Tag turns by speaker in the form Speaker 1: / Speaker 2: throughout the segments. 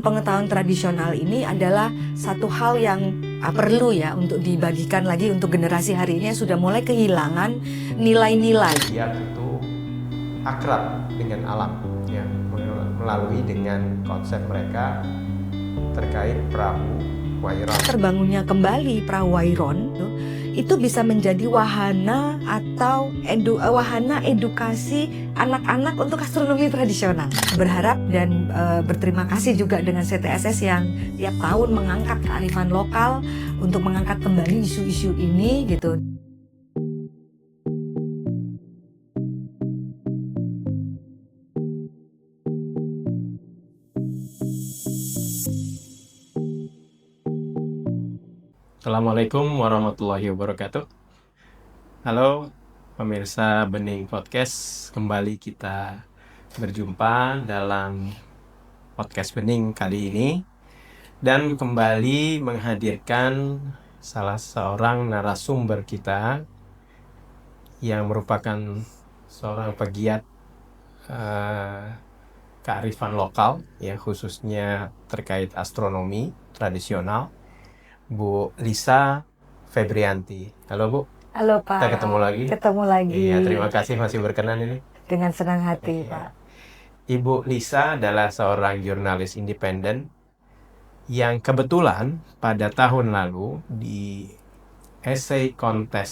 Speaker 1: Pengetahuan tradisional ini adalah satu hal yang perlu ya untuk dibagikan lagi untuk generasi hari ini yang sudah mulai kehilangan nilai-nilai.
Speaker 2: Biak itu akrab dengan alam, ya, melalui dengan konsep mereka terkait perahu Wairon.
Speaker 1: Terbangunnya kembali perahu Wairon itu bisa menjadi wahana atau wahana edukasi anak-anak untuk astronomi tradisional. Berharap dan berterima kasih juga dengan CTSS yang tiap tahun mengangkat kearifan lokal untuk mengangkat kembali isu-isu ini gitu.
Speaker 2: Assalamualaikum warahmatullahi wabarakatuh. Halo pemirsa Bening Podcast, kembali kita berjumpa dalam podcast Bening kali ini dan kembali menghadirkan salah seorang narasumber kita yang merupakan seorang pegiat kearifan lokal, ya, khususnya terkait astronomi tradisional, Bu Lisa Febrianti. Halo Bu.
Speaker 1: Halo Pak.
Speaker 2: Kita ketemu lagi.
Speaker 1: Ketemu lagi.
Speaker 2: Iya, terima kasih masih berkenan ini.
Speaker 1: Dengan senang hati,
Speaker 2: Iya.
Speaker 1: Pak.
Speaker 2: Ibu Lisa adalah seorang jurnalis independen yang kebetulan pada tahun lalu di essay kontes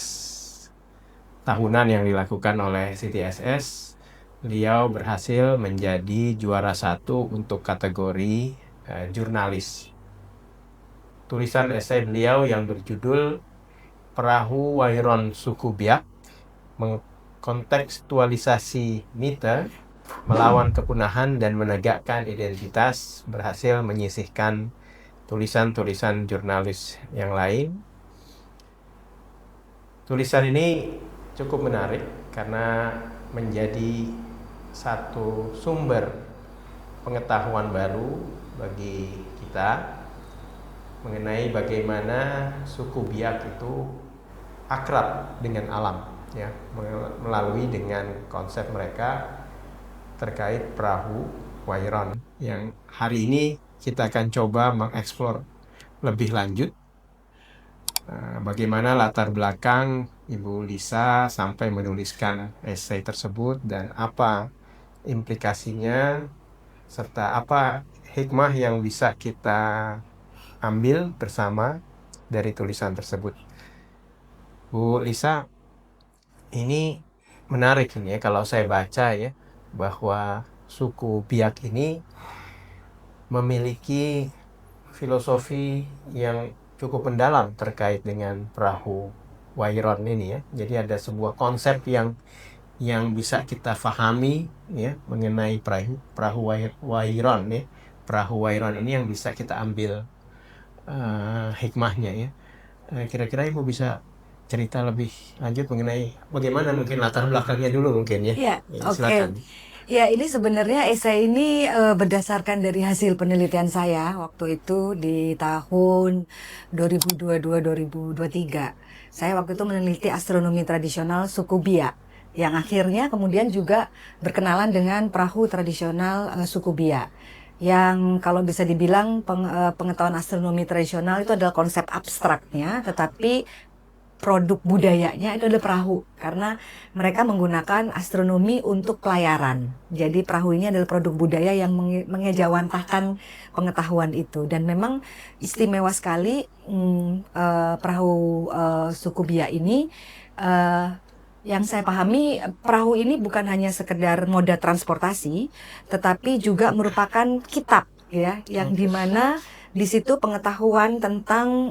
Speaker 2: tahunan yang dilakukan oleh CTSS, beliau berhasil menjadi juara 1 untuk kategori jurnalis. Tulisan esai beliau yang berjudul Perahu Wairon Suku Biak, mengkontekstualisasi mite, melawan kepunahan dan menegakkan identitas, berhasil menyisihkan tulisan-tulisan jurnalis yang lain. Tulisan ini cukup menarik karena menjadi satu sumber pengetahuan baru bagi kita mengenai bagaimana suku Biak itu akrab dengan alam, ya, melalui dengan konsep mereka terkait perahu Wairon, yang hari ini kita akan coba mengeksplor lebih lanjut bagaimana latar belakang Ibu Lisa sampai menuliskan esai tersebut dan apa implikasinya serta apa hikmah yang bisa kita ambil bersama dari tulisan tersebut. Bu Lisa, ini menarik ini ya kalau saya baca ya, bahwa suku Biak ini memiliki filosofi yang cukup mendalam terkait dengan perahu Wairon ini ya. Jadi ada sebuah konsep yang bisa kita pahami ya mengenai perahu Wairon ya. Perahu Wairon ini yang bisa kita ambil hikmahnya ya. Kira-kira Ibu bisa cerita lebih lanjut mengenai bagaimana mungkin latar belakangnya dulu mungkin ya.
Speaker 1: Iya,
Speaker 2: Silakan.
Speaker 1: Ya, ini sebenarnya esai ini berdasarkan dari hasil penelitian saya waktu itu di tahun 2022-2023. Saya waktu itu meneliti astronomi tradisional suku Biak, yang akhirnya kemudian juga berkenalan dengan perahu tradisional suku Biak. Yang kalau bisa dibilang pengetahuan astronomi tradisional itu adalah konsep abstraknya, tetapi produk budayanya itu adalah perahu, karena mereka menggunakan astronomi untuk pelayaran. Jadi perahu ini adalah produk budaya yang mengejawantahkan pengetahuan itu, dan memang istimewa sekali perahu suku Biak ini. Yang saya pahami, perahu ini bukan hanya sekedar moda transportasi, tetapi juga merupakan kitab, ya, yang dimana di situ pengetahuan tentang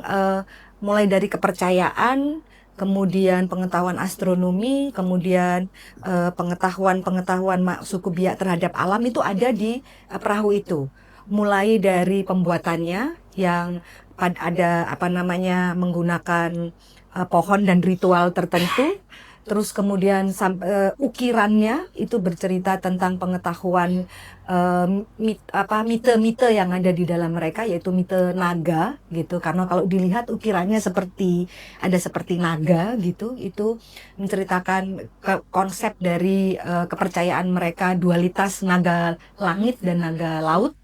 Speaker 1: mulai dari kepercayaan, kemudian pengetahuan astronomi, kemudian pengetahuan suku Biak terhadap alam itu ada di perahu itu. Mulai dari pembuatannya yang ada menggunakan pohon dan ritual tertentu. Terus kemudian ukirannya itu bercerita tentang pengetahuan mite-mite yang ada di dalam mereka, yaitu mite naga gitu. Karena kalau dilihat ukirannya seperti naga gitu, itu menceritakan konsep dari kepercayaan mereka, dualitas naga langit dan naga laut.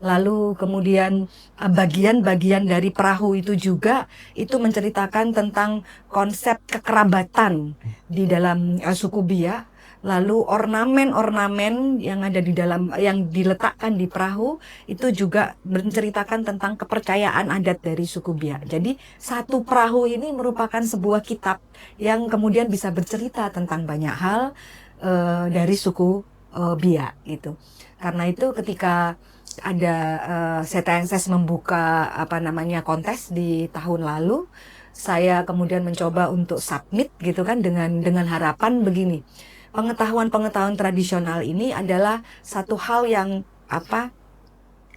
Speaker 1: Lalu kemudian bagian-bagian dari perahu itu juga itu menceritakan tentang konsep kekerabatan di dalam suku Biak. Lalu ornamen-ornamen yang ada di dalam, yang diletakkan di perahu itu juga menceritakan tentang kepercayaan adat dari suku Biak. Jadi satu perahu ini merupakan sebuah kitab yang kemudian bisa bercerita tentang banyak hal dari suku Biak gitu. Karena itu ketika ada CTNSS membuka kontes di tahun lalu, saya kemudian mencoba untuk submit gitu kan dengan harapan begini. Pengetahuan tradisional ini adalah satu hal yang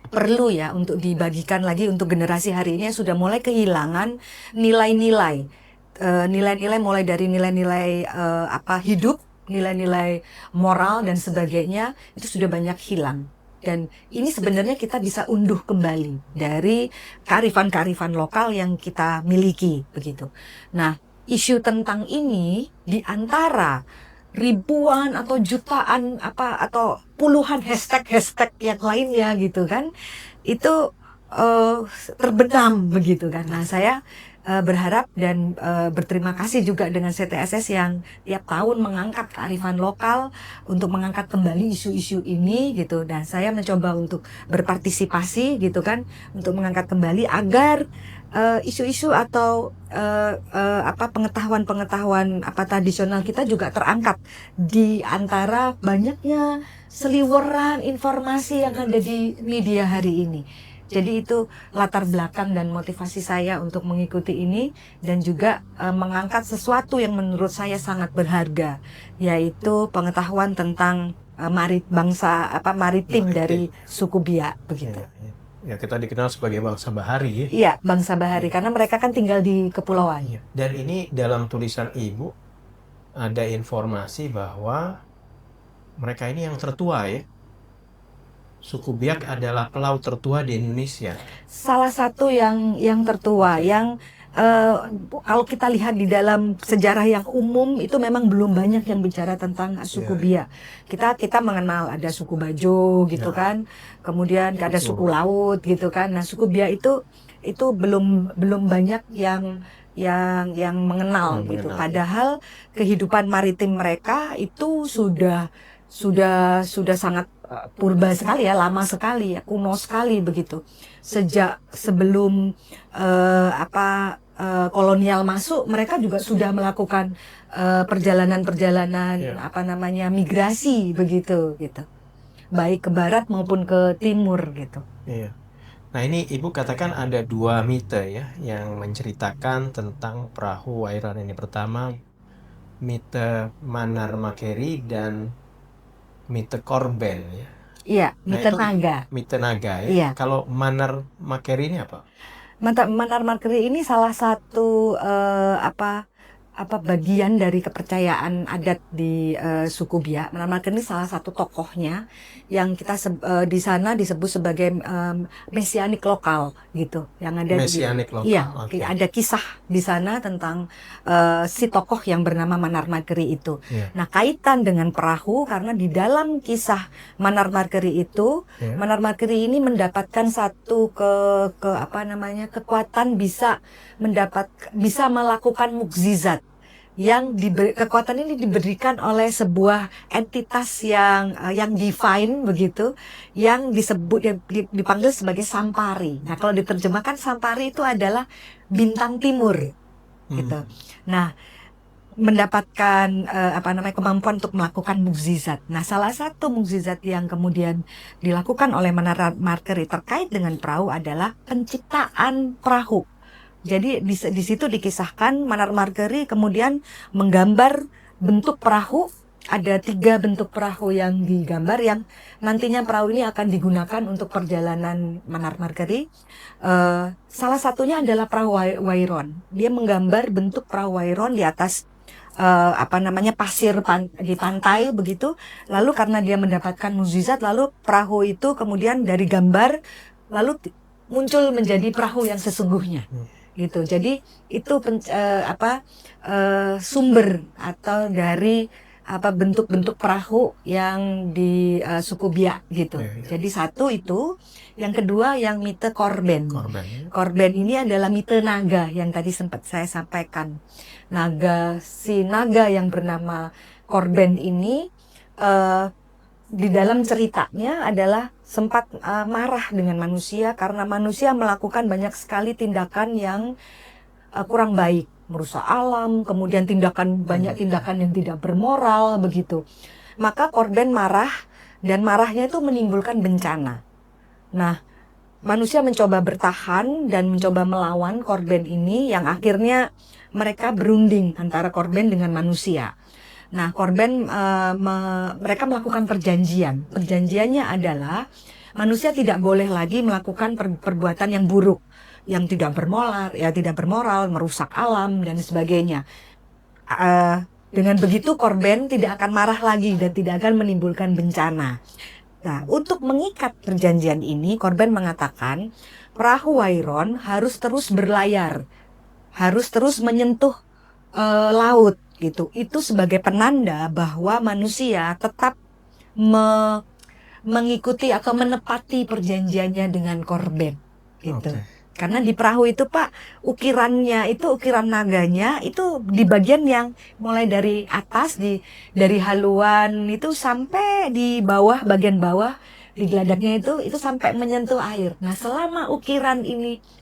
Speaker 1: perlu ya untuk dibagikan lagi untuk generasi hari ini yang sudah mulai kehilangan nilai-nilai mulai dari nilai-nilai hidup, nilai-nilai moral dan sebagainya itu sudah banyak hilang. Dan ini sebenarnya kita bisa unduh kembali dari kearifan-kearifan lokal yang kita miliki begitu. Nah, isu tentang ini di antara ribuan atau jutaan atau puluhan hashtag yang lainnya gitu kan, itu terbenam begitu kan. Nah, saya berharap dan berterima kasih juga dengan CTSS yang tiap tahun mengangkat kearifan lokal untuk mengangkat kembali isu-isu ini gitu. Dan saya mencoba untuk berpartisipasi gitu kan, untuk mengangkat kembali agar isu-isu atau pengetahuan tradisional kita juga terangkat di antara banyaknya seliweran informasi yang ada di media hari ini. Jadi itu latar belakang dan motivasi saya untuk mengikuti ini dan juga mengangkat sesuatu yang menurut saya sangat berharga, yaitu pengetahuan tentang maritim dari suku Biak begitu.
Speaker 2: Ya, kita dikenal sebagai bangsa bahari ya.
Speaker 1: Iya, bangsa bahari karena mereka kan tinggal di kepulauan.
Speaker 2: Dan ini dalam tulisan Ibu ada informasi bahwa mereka ini yang tertua ya. Suku Biak adalah pelaut tertua di Indonesia.
Speaker 1: Salah satu yang tertua, yang kalau kita lihat di dalam sejarah yang umum itu memang belum banyak yang bicara tentang suku Biak. Kita mengenal ada suku Bajo gitu kan, kemudian ada suku laut gitu kan. Nah, suku Biak itu belum banyak yang mengenal gitu. Padahal kehidupan maritim mereka itu sudah sangat purba sekali ya, lama sekali ya, kuno sekali begitu. Sejak sebelum kolonial masuk, mereka juga sudah melakukan perjalanan migrasi begitu gitu. Baik ke barat maupun ke timur gitu.
Speaker 2: Iya. Nah, ini Ibu katakan ada dua mite ya yang menceritakan tentang perahu Wairan ini. Pertama, mite Manar Makeri dan mite Korben ya.
Speaker 1: Iya, mite naga.
Speaker 2: Mite naga ya.
Speaker 1: Iya.
Speaker 2: Kalau Manar Makeri ini apa?
Speaker 1: Manar Makeri ini salah satu bagian dari kepercayaan adat di suku Biak. Manar Makeri ini salah satu tokohnya yang kita di sana disebut sebagai mesianik lokal gitu. Yang ada
Speaker 2: mesianik lokal.
Speaker 1: Iya, ada kisah di sana tentang si tokoh yang bernama Manar Makeri itu.
Speaker 2: Yeah.
Speaker 1: Nah, kaitan dengan perahu karena di dalam kisah Manar Makeri itu, Manar Makeri ini mendapatkan satu kekuatan bisa melakukan mukjizat. Kekuatan ini diberikan oleh sebuah entitas yang divine begitu, yang dipanggil sebagai Sampari. Nah, kalau diterjemahkan Sampari itu adalah bintang timur gitu. Nah, mendapatkan kemampuan untuk melakukan mukjizat. Nah, salah satu mukjizat yang kemudian dilakukan oleh Manar Makeri terkait dengan perahu adalah penciptaan perahu. Jadi di situ dikisahkan Manar Makeri kemudian menggambar bentuk perahu. Ada 3 bentuk perahu yang digambar yang nantinya perahu ini akan digunakan untuk perjalanan Manar Makeri. Salah satunya adalah perahu Wairon. Dia menggambar bentuk perahu Wairon di atas pasir di pantai begitu. Lalu karena dia mendapatkan mukjizat, lalu perahu itu kemudian dari gambar lalu muncul menjadi perahu yang sesungguhnya. Gitu. Jadi itu sumber atau dari bentuk-bentuk perahu yang di suku Biak gitu. Jadi satu itu, yang kedua yang mite korben. Korben ini adalah mite naga yang tadi sempat saya sampaikan. Si naga yang bernama korben ini di dalam ceritanya adalah sempat marah dengan manusia karena manusia melakukan banyak sekali tindakan yang kurang baik, merusak alam, kemudian banyak tindakan yang tidak bermoral begitu. Maka korban marah dan marahnya itu menimbulkan bencana. Nah, manusia mencoba bertahan dan mencoba melawan korban ini yang akhirnya mereka berunding antara korban dengan manusia. Nah, korban mereka melakukan perjanjian. Perjanjiannya adalah manusia tidak boleh lagi melakukan perbuatan yang buruk, yang tidak bermoral, merusak alam dan sebagainya. Dengan begitu korban tidak akan marah lagi dan tidak akan menimbulkan bencana. Nah, untuk mengikat perjanjian ini, korban mengatakan perahu Wairon harus terus berlayar, harus terus menyentuh laut gitu. Itu sebagai penanda bahwa manusia tetap mengikuti atau menepati perjanjiannya dengan korban gitu. Karena di perahu itu Pak, ukiran naganya itu di bagian yang mulai dari atas dari haluan itu sampai di bawah, bagian bawah di geladaknya itu sampai menyentuh air. Nah, selama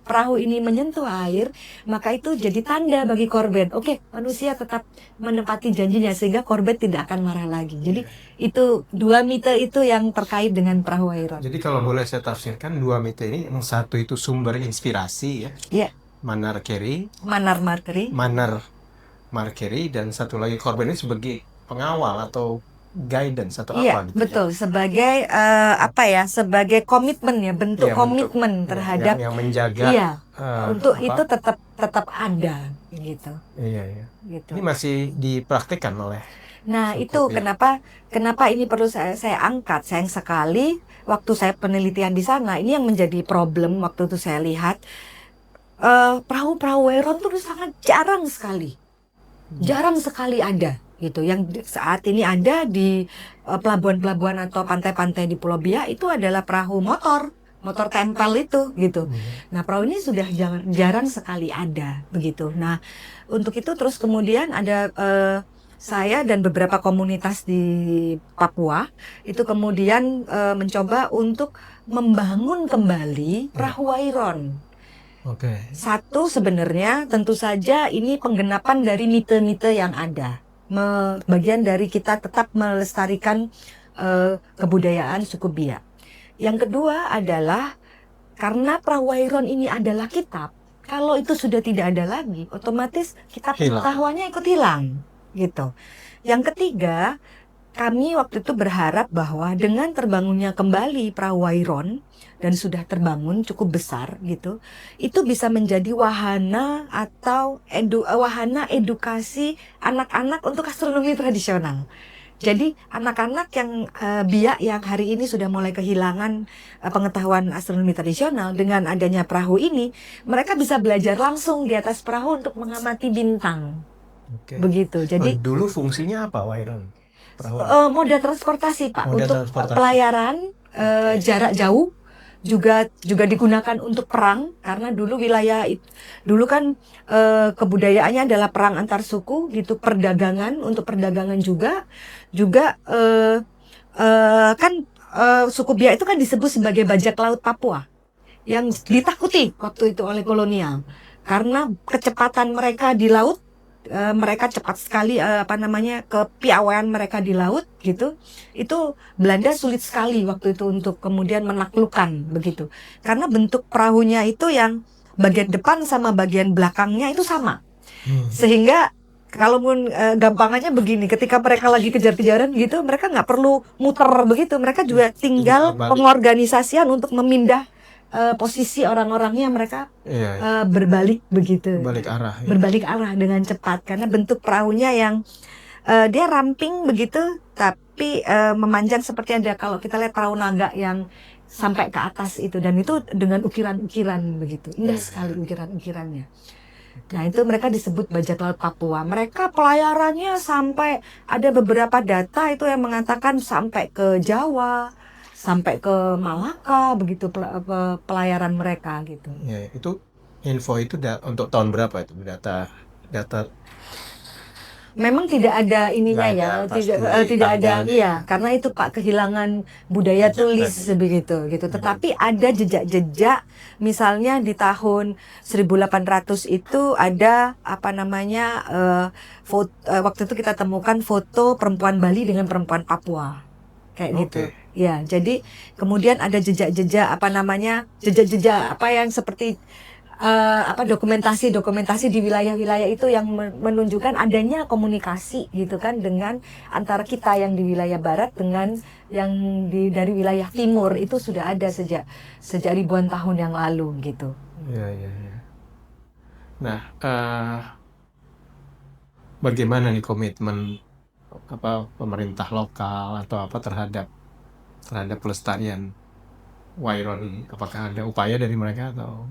Speaker 1: perahu ini menyentuh air, maka itu jadi tanda bagi korban. Oke, manusia tetap menepati janjinya sehingga korban tidak akan marah lagi. Jadi itu dua mite itu yang terkait dengan perahu Wairon.
Speaker 2: Jadi kalau boleh saya tafsirkan dua mite ini, yang satu itu sumber inspirasi ya.
Speaker 1: Iya.
Speaker 2: Manar Markeri dan satu lagi korban ini sebagai pengawal atau guidance atau apa gitu.
Speaker 1: Betul, sebagai sebagai komitmen ya, bentuk komitmen terhadap
Speaker 2: yang menjaga
Speaker 1: untuk itu tetap ada gitu.
Speaker 2: Iya.
Speaker 1: Gitu.
Speaker 2: Ini masih dipraktikkan oleh.
Speaker 1: Nah, itu kenapa ini perlu saya angkat. Sayang sekali waktu saya penelitian di sana, ini yang menjadi problem waktu itu saya lihat perahu-perahu Wairon itu sangat jarang sekali ada gitu. Yang saat ini ada di pelabuhan-pelabuhan atau pantai-pantai di Pulau Biak itu adalah perahu motor tempel itu gitu. Nah, perahu ini sudah jarang sekali ada begitu. Nah, untuk itu terus kemudian ada saya dan beberapa komunitas di Papua itu kemudian mencoba untuk membangun kembali perahu Wairon. Satu, sebenarnya tentu saja ini penggenapan dari mite-mite yang ada. Bagian dari kita tetap melestarikan kebudayaan suku Biak. Yang kedua adalah karena perahu Wairon ini adalah kitab. Kalau itu sudah tidak ada lagi, otomatis kitab pengetahuannya ikut hilang gitu. Yang ketiga, kami waktu itu berharap bahwa dengan terbangunnya kembali perahu Wairon dan sudah terbangun cukup besar gitu, itu bisa menjadi wahana atau wahana edukasi anak-anak untuk astronomi tradisional. Jadi anak-anak yang Biak yang hari ini sudah mulai kehilangan pengetahuan astronomi tradisional, dengan adanya perahu ini, mereka bisa belajar langsung di atas perahu untuk mengamati bintang. Begitu. Jadi
Speaker 2: dulu fungsinya apa Wairon?
Speaker 1: Moda transportasi Pak, untuk pelayaran jarak jauh, juga digunakan untuk perang, karena dulu kan kebudayaannya adalah perang antar suku gitu, untuk perdagangan juga kan suku Biak itu kan disebut sebagai bajak laut Papua yang ditakuti waktu itu oleh kolonial karena kecepatan mereka di laut. Mereka cepat sekali kepiawaian mereka di laut gitu. Itu Belanda sulit sekali waktu itu untuk kemudian menaklukkan begitu. Karena bentuk perahunya itu yang bagian depan sama bagian belakangnya itu sama. Sehingga kalaupun gampangannya begini, ketika mereka lagi kejar-kejaran gitu, mereka nggak perlu muter begitu. Mereka juga tinggal pengorganisasian untuk memindah posisi orang-orangnya, mereka berbalik begitu, berbalik arah dengan cepat, karena bentuk perahunya yang dia ramping begitu, tapi memanjang seperti ada kalau kita lihat perahu naga yang sampai ke atas itu, dan itu dengan ukiran-ukiran begitu, indah sekali ukiran-ukirannya. Nah, itu mereka disebut bajak laut Papua. Mereka pelayarannya sampai ada beberapa data itu yang mengatakan sampai ke Jawa, sampai ke Malaka, begitu pelayaran mereka gitu.
Speaker 2: Ya, itu info itu untuk tahun berapa itu data data
Speaker 1: Memang tidak ada ininya
Speaker 2: nggak ada
Speaker 1: ya,
Speaker 2: pasti
Speaker 1: tidak ada,
Speaker 2: tanggalnya.
Speaker 1: iya, karena itu Pak kehilangan budaya
Speaker 2: Jejak
Speaker 1: tulis
Speaker 2: tadi.
Speaker 1: begitu gitu. Tetapi ada jejak-jejak, misalnya di tahun 1800 itu ada apa namanya waktu itu kita temukan foto perempuan Bali dengan perempuan Papua, kayak gitu.
Speaker 2: Oke.
Speaker 1: Ya, jadi kemudian ada jejak-jejak apa namanya, jejak-jejak apa yang seperti dokumentasi di wilayah-wilayah itu yang menunjukkan adanya komunikasi gitu kan dengan antara kita yang di wilayah barat dengan yang dari wilayah timur itu sudah ada sejak ribuan tahun yang lalu gitu.
Speaker 2: Ya, ya, ya. Nah, bagaimana nih komitmen pemerintah lokal atau apa terhadap pelestarian Wairon ini? Apakah ada upaya dari mereka atau?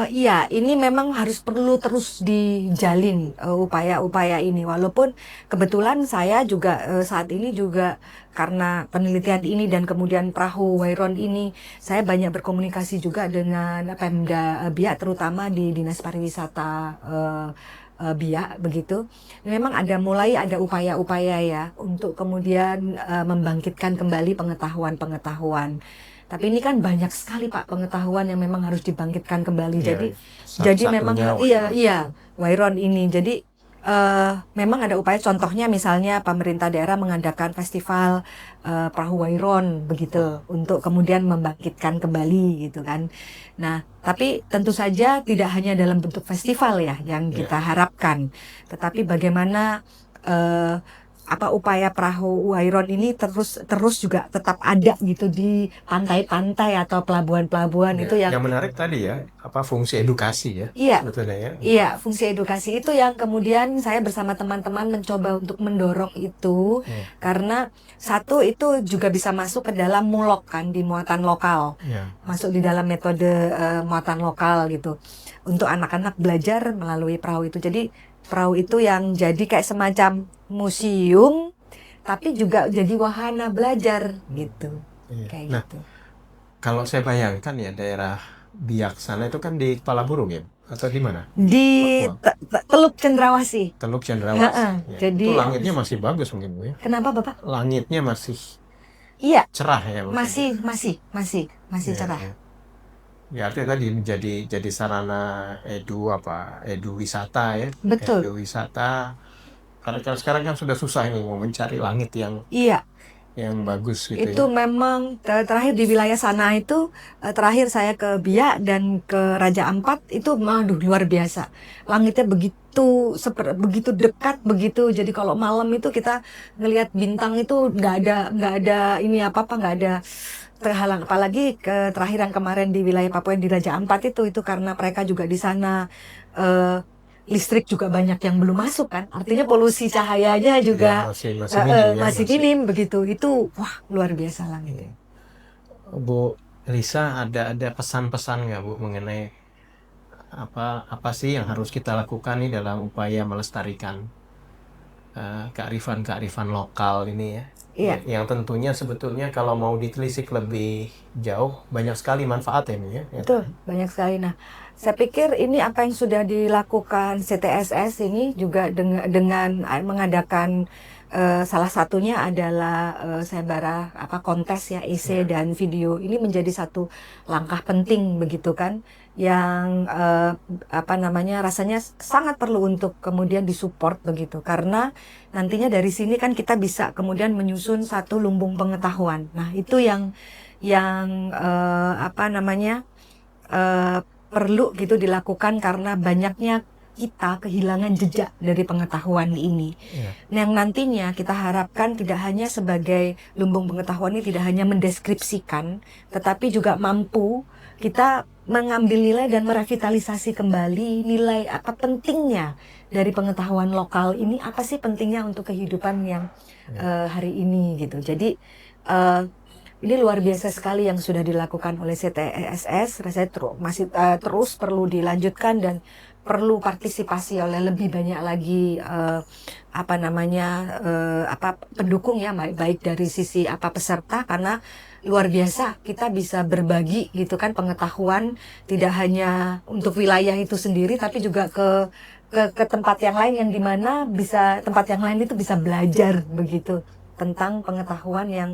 Speaker 1: Iya, ini memang harus perlu terus dijalin upaya-upaya ini. Walaupun kebetulan saya juga saat ini juga karena penelitian ini dan kemudian perahu Wairon ini, saya banyak berkomunikasi juga dengan Pemda Biak, terutama di Dinas Pariwisata Biak begitu. Memang mulai ada upaya-upaya ya untuk kemudian membangkitkan kembali pengetahuan-pengetahuan. Tapi ini kan banyak sekali Pak pengetahuan yang memang harus dibangkitkan kembali.
Speaker 2: Ya,
Speaker 1: Jadi memang
Speaker 2: satu-satunya
Speaker 1: iya Wairon ini. Jadi memang ada upaya, contohnya misalnya pemerintah daerah mengadakan festival perahu Wairon begitu untuk kemudian membangkitkan kembali gitu kan. Nah, tapi tentu saja tidak hanya dalam bentuk festival ya yang kita harapkan, tetapi bagaimana upaya perahu Wairon ini terus juga tetap ada gitu di pantai-pantai atau pelabuhan-pelabuhan itu
Speaker 2: yang menarik tadi ya, fungsi edukasi ya.
Speaker 1: Iya.
Speaker 2: Sebetulnya ya.
Speaker 1: Iya, fungsi edukasi itu yang kemudian saya bersama teman-teman mencoba untuk mendorong itu karena satu itu juga bisa masuk ke dalam mulok kan, di muatan lokal. Masuk di dalam metode muatan lokal gitu. Untuk anak-anak belajar melalui perahu itu. Jadi perahu itu yang jadi kayak semacam museum tapi juga jadi wahana belajar gitu. Kayak gitu.
Speaker 2: Kalau saya bayangkan ya daerah Biak sana itu kan di Kepala Burung ya atau di mana?
Speaker 1: Di Teluk Cendrawasih.
Speaker 2: Teluk Cendrawasih.
Speaker 1: Jadi
Speaker 2: itu langitnya masih bagus mungkin Bu ya.
Speaker 1: Kenapa Bapak?
Speaker 2: Langitnya masih cerah ya.
Speaker 1: Masih cerah.
Speaker 2: Ya artinya tadi jadi sarana edu wisata ya.
Speaker 1: Betul.
Speaker 2: Edu wisata. Karena sekarang kan sudah susah ini mau mencari langit yang bagus gitu.
Speaker 1: Itu memang terakhir di wilayah sana itu terakhir saya ke Biak dan ke Raja Ampat itu luar biasa. Langitnya begitu dekat begitu. Jadi kalau malam itu kita ngelihat bintang itu nggak ada ini apa-apa, nggak ada terhalang. Apalagi terakhir yang kemarin di wilayah Papua yang di Raja Ampat itu karena mereka juga di sana listrik juga banyak yang belum masuk kan, artinya polusi cahayanya juga masih minim begitu. Itu luar biasa langit.
Speaker 2: Bu Lisa, ada pesan-pesan nggak Bu mengenai apa sih yang harus kita lakukan nih dalam upaya melestarikan kearifan lokal ini ya?
Speaker 1: Iya.
Speaker 2: Yang tentunya sebetulnya kalau mau ditelisik lebih jauh banyak sekali manfaatnya nih ya.
Speaker 1: Betul, banyak sekali. Nah, saya pikir ini apa yang sudah dilakukan CTSS ini juga dengan mengadakan salah satunya adalah sayembara kontes ya isi dan video, ini menjadi satu langkah penting begitu kan, yang rasanya sangat perlu untuk kemudian disupport begitu, karena nantinya dari sini kan kita bisa kemudian menyusun satu lumbung pengetahuan. Nah, itu yang perlu gitu dilakukan karena banyaknya kita kehilangan jejak dari pengetahuan ini. Yang nantinya kita harapkan tidak hanya sebagai lumbung pengetahuan ini tidak hanya mendeskripsikan, tetapi juga mampu kita mengambil nilai dan merevitalisasi kembali nilai apa pentingnya dari pengetahuan lokal ini, apa sih pentingnya untuk kehidupan yang hari ini gitu. Jadi Ini luar biasa sekali yang sudah dilakukan oleh CTSS. Rasanya masih terus perlu dilanjutkan dan perlu partisipasi oleh lebih banyak lagi pendukung ya, baik dari sisi peserta, karena luar biasa kita bisa berbagi gitu kan pengetahuan, tidak hanya untuk wilayah itu sendiri tapi juga ke tempat yang lain, yang dimana tempat yang lain itu bisa belajar begitu tentang pengetahuan yang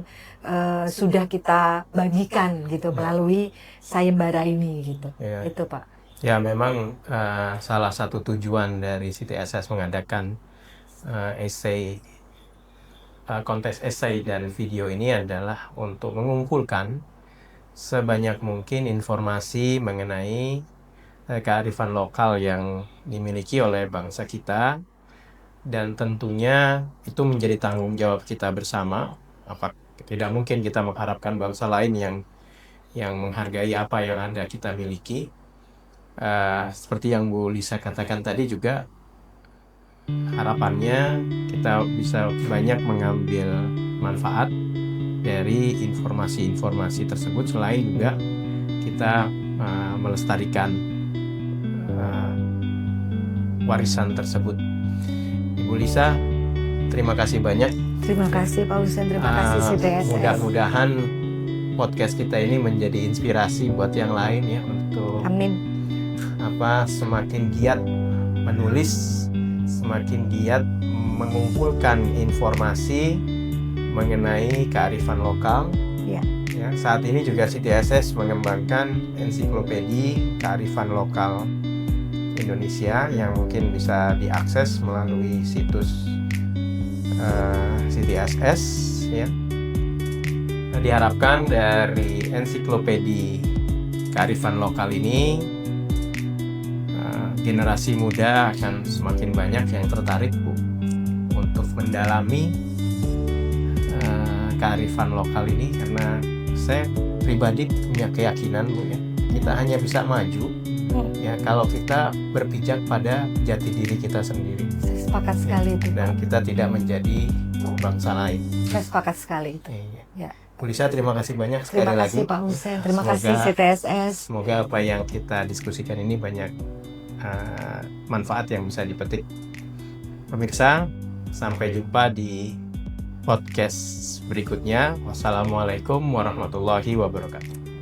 Speaker 1: sudah kita bagikan gitu melalui sayembara ini gitu.
Speaker 2: Ya.
Speaker 1: Itu Pak.
Speaker 2: Ya, memang salah satu tujuan dari CTSS mengadakan kontes esai dan video ini adalah untuk mengumpulkan sebanyak mungkin informasi mengenai kearifan lokal yang dimiliki oleh bangsa kita, dan tentunya itu menjadi tanggung jawab kita bersama. Tidak mungkin kita mengharapkan bangsa lain yang menghargai apa yang ada kita miliki. Seperti yang Bu Lisa katakan tadi juga, harapannya kita bisa banyak mengambil manfaat dari informasi-informasi tersebut, selain juga kita melestarikan warisan tersebut. Ibu Lisa, terima kasih banyak.
Speaker 1: Terima kasih Pak Husen, terima kasih CTSS.
Speaker 2: Mudah-mudahan podcast kita ini menjadi inspirasi buat yang lain ya, untuk
Speaker 1: Amin.
Speaker 2: Semakin giat menulis, semakin giat mengumpulkan informasi mengenai kearifan lokal.
Speaker 1: Ya.
Speaker 2: Ya, saat ini juga CTSS mengembangkan ensiklopedi kearifan lokal Indonesia yang mungkin bisa diakses melalui situs CTSS ya. Diharapkan dari ensiklopedi kearifan lokal ini generasi muda akan semakin banyak yang tertarik, Bu, untuk mendalami kearifan lokal ini, karena saya pribadi punya keyakinan, Bu, ya, kita hanya bisa maju ya kalau kita berpijak pada jati diri kita sendiri.
Speaker 1: Saya sepakat sekali itu.
Speaker 2: Dan kita tidak menjadi bangsa lain.
Speaker 1: Saya sepakat sekali itu.
Speaker 2: Iya.
Speaker 1: Ya.
Speaker 2: Bu Lisa, terima kasih banyak sekali
Speaker 1: Terima
Speaker 2: lagi.
Speaker 1: kasih Pak Husen, terima kasih CTSS.
Speaker 2: Semoga apa yang kita diskusikan ini banyak manfaat yang bisa dipetik. Pemirsa, sampai jumpa di podcast berikutnya. Wassalamualaikum warahmatullahi wabarakatuh.